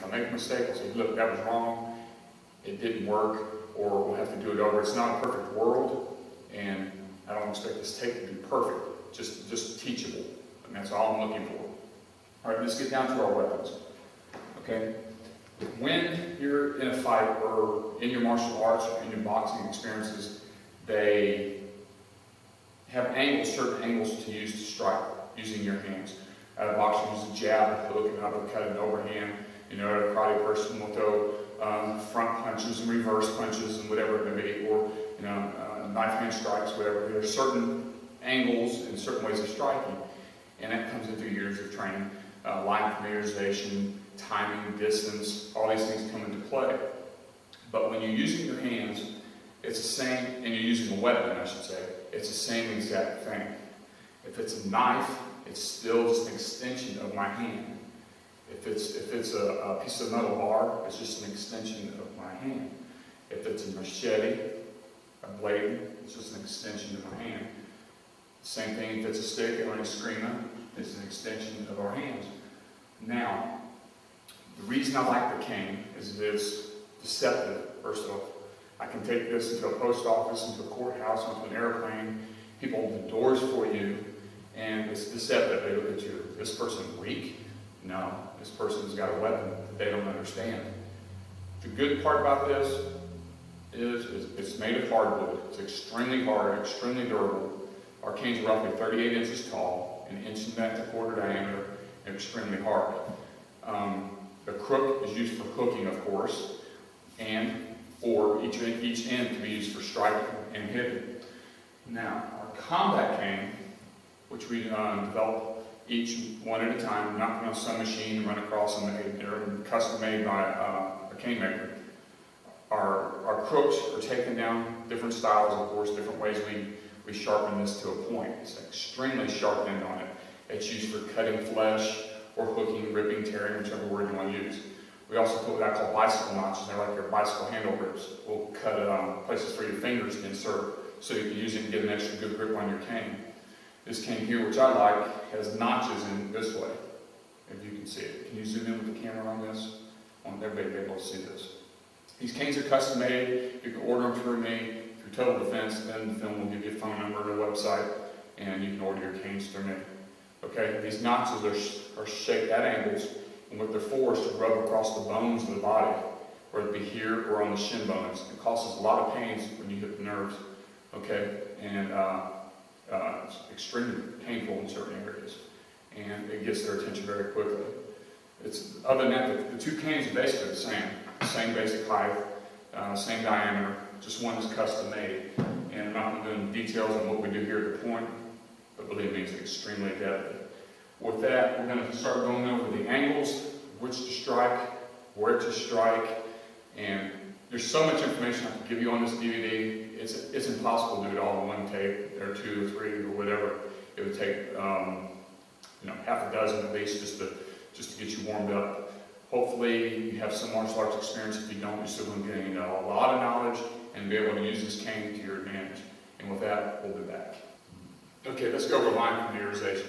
if I make a mistake, I'll say, look, that was wrong, it didn't work, or we'll have to do it over. It's not a perfect world, and I don't expect this tape to be perfect, just teachable, and that's all I'm looking for. All right, let's get down to our weapons, okay? When you're in a fight or in your martial arts or in your boxing experiences, they have angles, certain angles to use to strike using your hands. Boxing uses a jab, a hook, an uppercut, an overhand. You know, a karate person will throw front punches and reverse punches and whatever it may be, or you know, knife hand strikes, whatever. There are certain angles and certain ways of striking, and that comes into years of training. Line familiarization, timing, distance, all these things come into play. But when you're using your hands, it's the same, and you're using a weapon, I should say, it's the same exact thing. If it's a knife, it's still just an extension of my hand. If it's a piece of metal bar, it's just an extension of my hand. If it's a machete, a blade, it's just an extension of my hand. Same thing if it's a stick or an eskrima, it's an extension of our hands. Now, the reason I like the cane is that it's deceptive, first off. I can take this into a post office, into a courthouse, into an airplane. People open the doors for you, and it's deceptive. They look at you, this person weak? No, this person's got a weapon that they don't understand. The good part about this is it's made of hardwood. It's extremely hard, extremely durable. Our canes are roughly 38 inches tall, an inch and a quarter diameter, and extremely hard. The crook is used for hooking, of course, and or each end can be used for striking and hitting. Now, our combat cane, which we develop each one at a time, not on some machine and run across them. They're custom made by a cane maker. Our crooks are taken down different styles, of course, different ways we sharpen this to a point. It's an extremely sharp end on it. It's used for cutting flesh or hooking, ripping, tearing, whichever word you want to use. We also put what I call bicycle notches. They're like your bicycle handle grips. We'll cut places for your fingers to insert so you can use it and get an extra good grip on your cane. This cane here, which I like, has notches in this way, if you can see it. Can you zoom in with the camera on this? I want everybody to be able to see this. These canes are custom made. You can order them through me, through Total Defense, then the film will give you a phone number and a website, and you can order your canes through me. Okay, these notches are shaped at angles, and what they're for is to rub across the bones of the body, whether it be here or on the shin bones. It causes a lot of pains when you hit the nerves, okay, and it's extremely painful in certain areas, and it gets their attention very quickly. Other than that, the two canes are basically the same basic height, same diameter, just one is custom made. And I'm not going to go into details on what we do here at the point, but believe me, it's extremely deadly. With that, we're going to start going over the angles, which to strike, where to strike, and there's so much information I can give you on this DVD. It's impossible to do it all in one tape, or two or three or whatever. It would take half a dozen at least just to get you warmed up. Hopefully you have some martial arts experience. If you don't, you're still going to gain a lot of knowledge and be able to use this cane to your advantage. And with that, we'll be back. Okay, let's go over line familiarization.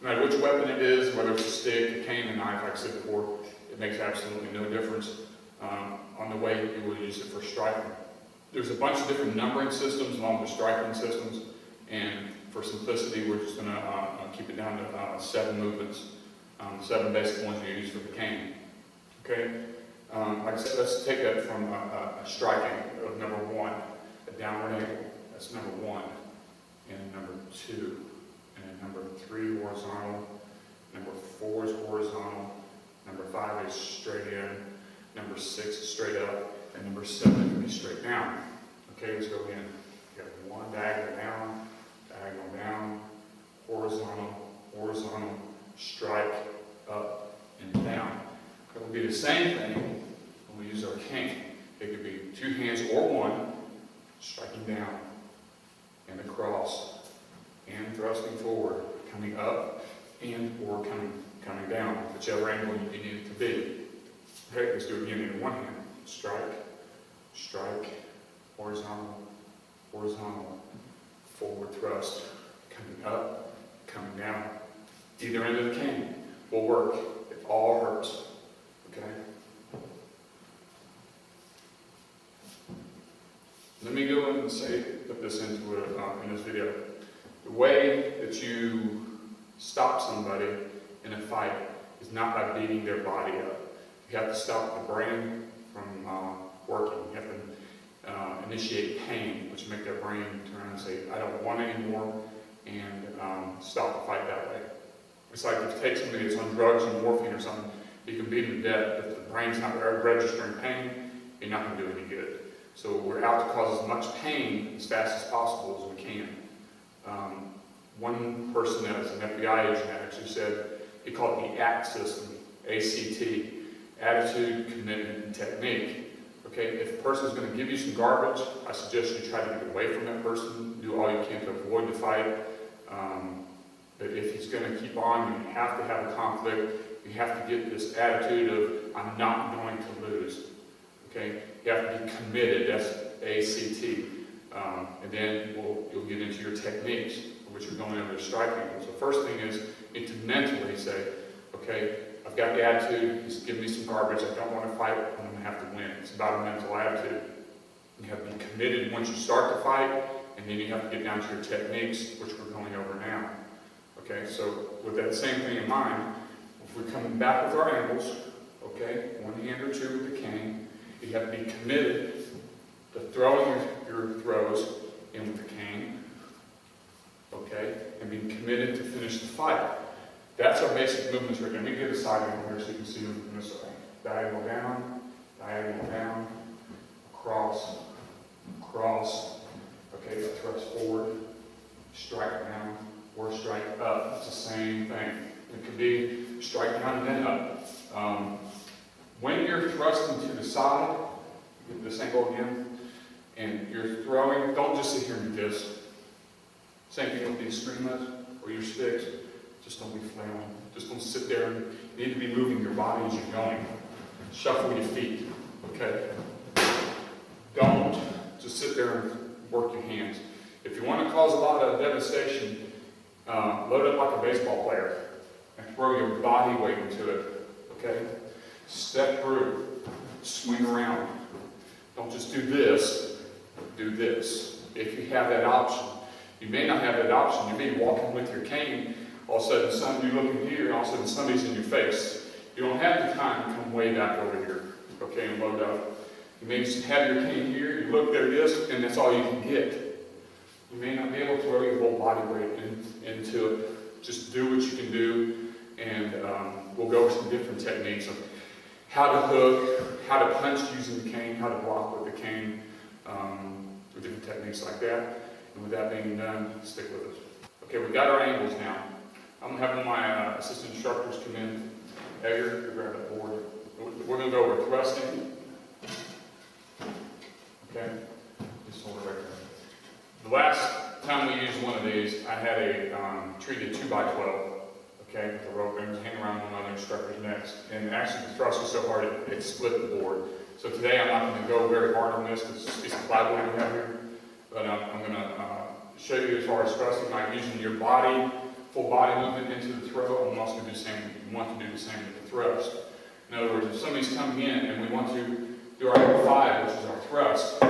No matter which weapon it is, whether it's a stick, a cane, a knife, like I said before, it makes absolutely no difference on the way you will use it for striking. There's a bunch of different numbering systems along with striking systems, and for simplicity, we're just going to keep it down to 7 movements, 7 basic ones you use for the cane. Okay, like I said, let's take that from a striking of number 1, a downward angle. That's number 1, and number 2, and number 3 horizontal, number 4 is horizontal, number 5 is straight in, number 6 is straight up, and number 7 can be straight down. Okay, let's go again. You have 1 diagonal down, horizontal, horizontal, strike, up, and down. It will be the same thing when we use our cane. It could be 2 hands or 1, striking down, and across, and thrusting forward, coming up, and or coming down, whichever angle you need it to be. Okay, let's do it again in 1 hand. Strike, strike, horizontal, horizontal, forward thrust, coming up, coming down. Either end of the cane will work. It all hurts. Okay? Let me go and put this into in this video. The way that you stop somebody in a fight is not by beating their body up. You have to stop the brain from working. You have to initiate pain, which make their brain turn around and say, I don't want it anymore, and stop the fight that way. It's like if you take somebody that's on drugs or morphine or something, you can beat them to death. If the brain's not registering pain, you're not going to do any good. So we're out to cause as much pain as fast as possible as we can. One person that was an FBI agent actually said, he called it the ACT system, ACT, attitude, commitment, and technique. Okay, if a person's going to give you some garbage, I suggest you try to get away from that person, do all you can to avoid the fight. But if he's going to keep on, you have to have a conflict. You have to get this attitude of, I'm not going to lose. Okay, you have to be committed, that's ACT. And then you'll get into your techniques, which are going under the strike angle. So first thing is, you need to mentally say, okay, I've got the attitude, he's giving me some garbage, I don't want to fight, I'm going to have to win. It's about a mental attitude. You have to be committed once you start the fight, and then you have to get down to your techniques, which we're going over now. Okay, so with that same thing in mind, if we're coming back with our angles, okay, one hand or two with the cane, you have to be committed to throwing your throws in with the cane, okay, and be committed to finish the fight. That's our basic movements right there. Let me get a side angle here so you can see them from this way. Diagonal down, across, okay, thrust forward, strike down, or strike up. It's the same thing. It could be strike down and then up. When you're thrusting to the side, get this angle again, and you're throwing, don't just sit here and do this. Same thing with the extremas or your sticks. Just don't be flailing. Just don't sit there. You need to be moving your body as you're going. Shuffle your feet, okay? Don't just sit there and work your hands. If you want to cause a lot of devastation, load up like a baseball player and throw your body weight into it, okay? Step through, swing around. Don't just do this, do this. If you have that option. You may not have that option. You may be walking with your cane, all of a sudden you're looking here, and all of a sudden somebody's in your face. You don't have the time to come way back over here, okay, and load up. You may just have your cane here, you look, there it is, and that's all you can get. You may not be able to throw your whole body weight into it. Just do what you can do, and we'll go over some different techniques of how to hook, how to punch using the cane, how to block with the cane, with different techniques like that. And with that being done, stick with us. Okay, we've got our angles now. I'm going to have one of my assistant instructors come in. Edgar, grab that board. We're going to go over thrusting. Okay, just hold it right there. The last time we used one of these, I had a treated 2x12. Okay, with a rope, and hang around one of the instructor's necks. And actually, the thrust was so hard it split the board. So today I'm not going to go very hard on this because it's a piece of plywood we have here. But I'm going to show you as far as thrusting, like using your body, full body movement into the throw. I'm also going to do the same. You want to do the same with the thrust. In other words, if somebody's coming in and we want to do our angle 5, which is our thrust,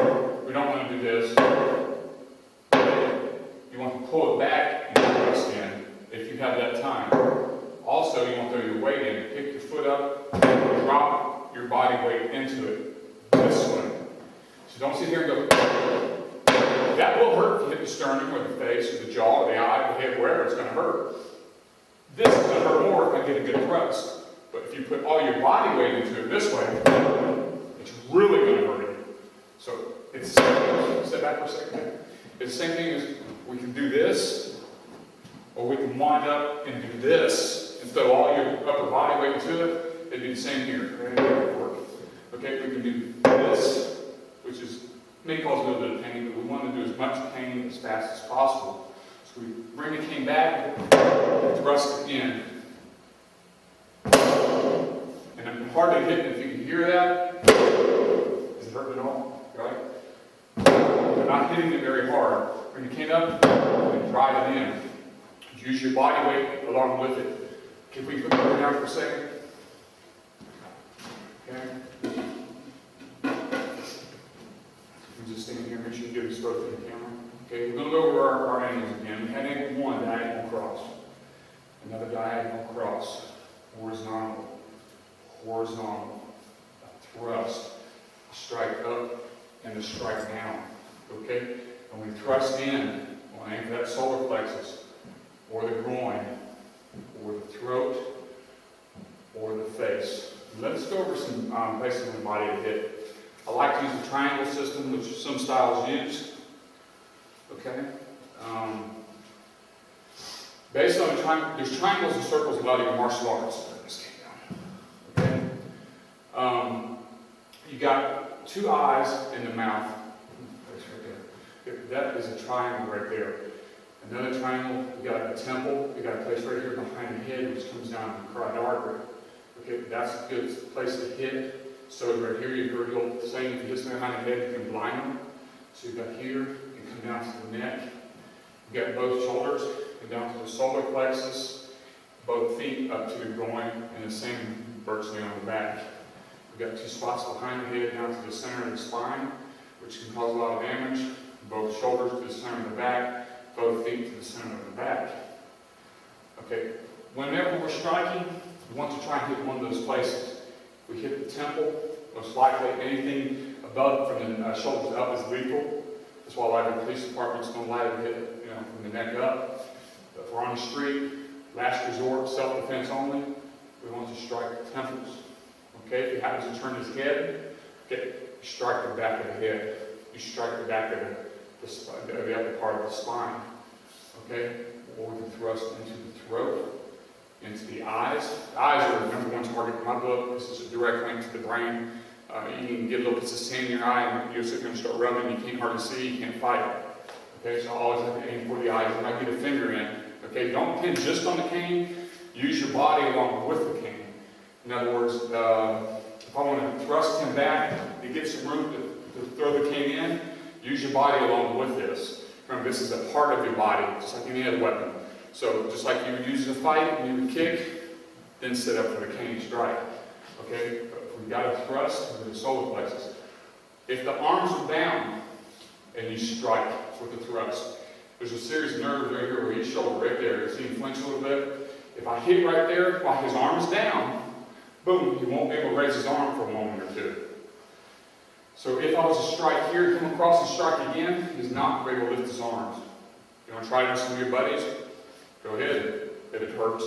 we don't want to do this. You want to pull it back and thrust in if you have that time. Also, you want to throw your weight in. Pick your foot up, and drop your body weight into it this way. So don't sit here and go. That will hurt if you hit the sternum or the face or the jaw or the eye or the head, wherever it's going to hurt. This is going to hurt more if I get a good thrust. But if you put all your body weight into it this way, it's really going to hurt you. So it's step back for a second. It's the same thing as we can do this, or we can wind up and do this and throw all your upper body weight into it. It'd be the same here. Okay, we can do this, which is may cause a little bit of pain, but we want to do as much pain as fast as possible. So we bring the cane back, thrust it in. And I'm hardly hitting. If you can hear that, is it hurting at all? Right? I'm not hitting it very hard. Bring the cane up and drive it in. Use your body weight along with it. Can we put it down for a second? Okay. Just stand here. you can give us both in the camera. Okay, we're going to go over our angles again. We had angle 1, diagonal cross. Another diagonal cross. Horizontal. Horizontal. A thrust. A strike up and a strike down. Okay? And we thrust in, we'll aim for that solar plexus, or the groin, or the throat, or the face. Let's go over some places in the body to hit. I like to use the triangle system, which some styles use. Okay? Based on the triangle, there's triangles and circles in a lot of your martial arts. Okay? You got 2 eyes in the mouth. That is a triangle right there. Another triangle, you got a temple, you got a place right here behind the head which comes down to the carotid artery. Okay, that's a good place to hit. So right here, you've heard the old saying, if you hit something behind the head, you can blind them. So you've got here, you come down to the neck. You've got both shoulders, and down to the solar plexus, both feet up to the groin, and the same virtually on the back. We've got 2 spots behind the head down to the center of the spine, which can cause a lot of damage. Both shoulders to the center of the back, both feet to the center of the back. Okay, whenever we're striking, we want to try and hit one of those places. If we hit the temple, most likely anything above from the shoulders up is lethal. That's why a lot of the police departments don't allow you to hit, from the neck up. But if we're on the street, last resort, self-defense only, we want to strike the temples. Okay, if he happens to turn his head, okay, strike the back of the head. You strike the back of the upper part of the spine. Okay, or we can thrust into the throat, into the eyes. The eyes are the #1 target in my book. This is a direct link to the brain. You can get a little piece of sand in your eye, and you're going to start rubbing. You can't hardly see. You can't fight it. Okay, so I always have to aim for the eyes. You might get a finger in. Okay, don't pin just on the cane. Use your body along with the cane. In other words, if I want to thrust him back to get some room to throw the cane in, use your body along with this. Remember, this is a part of your body, just like any other weapon. So, just like you would use in a fight, you would kick, then set up for the cane strike. Okay? But we've got to thrust into the solar plexus. If the arms are down and you strike with the thrust, there's a series of nerves right here over each shoulder, right there. You see him flinch a little bit? If I hit right there while his arm is down, boom, he won't be able to raise his arm for a moment or two. So if I was to strike here, come across and strike again, he's not able to lift his arms. You want to try it with some of your buddies? Go ahead. If it hurts,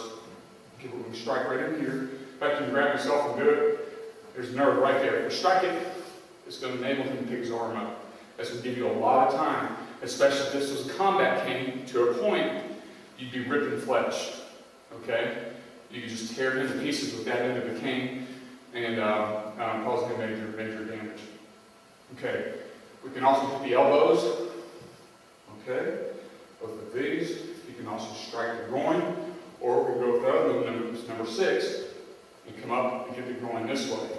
people can strike right in here. In fact, you can grab yourself and do it. There's a nerve right there. If you strike it, it's going to enable him to pick his arm up. That's going to give you a lot of time, especially if this was a combat cane. To a point, you'd be ripping flesh. Okay? You could just tear him to pieces with that end of the cane and cause him major damage. Okay, we can also hit the elbows. Okay, both of these. You can also strike the groin, or we can go with the other move, number 6, and come up and hit the groin this way.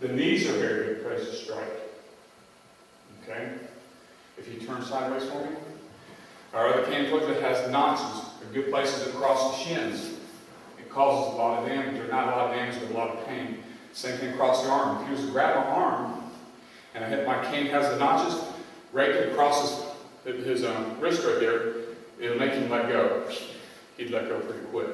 The knees are a very good place to strike. Okay, if you turn sideways for me. Our other cane that has notches. They're good places across the shins. It causes a lot of damage, or not a lot of damage, but a lot of pain. Same thing across the arm. If you was to grab my arm, and I hit my cane has the notches, rake it across his wrist right there, it'll make him let go. He'd let go pretty quick.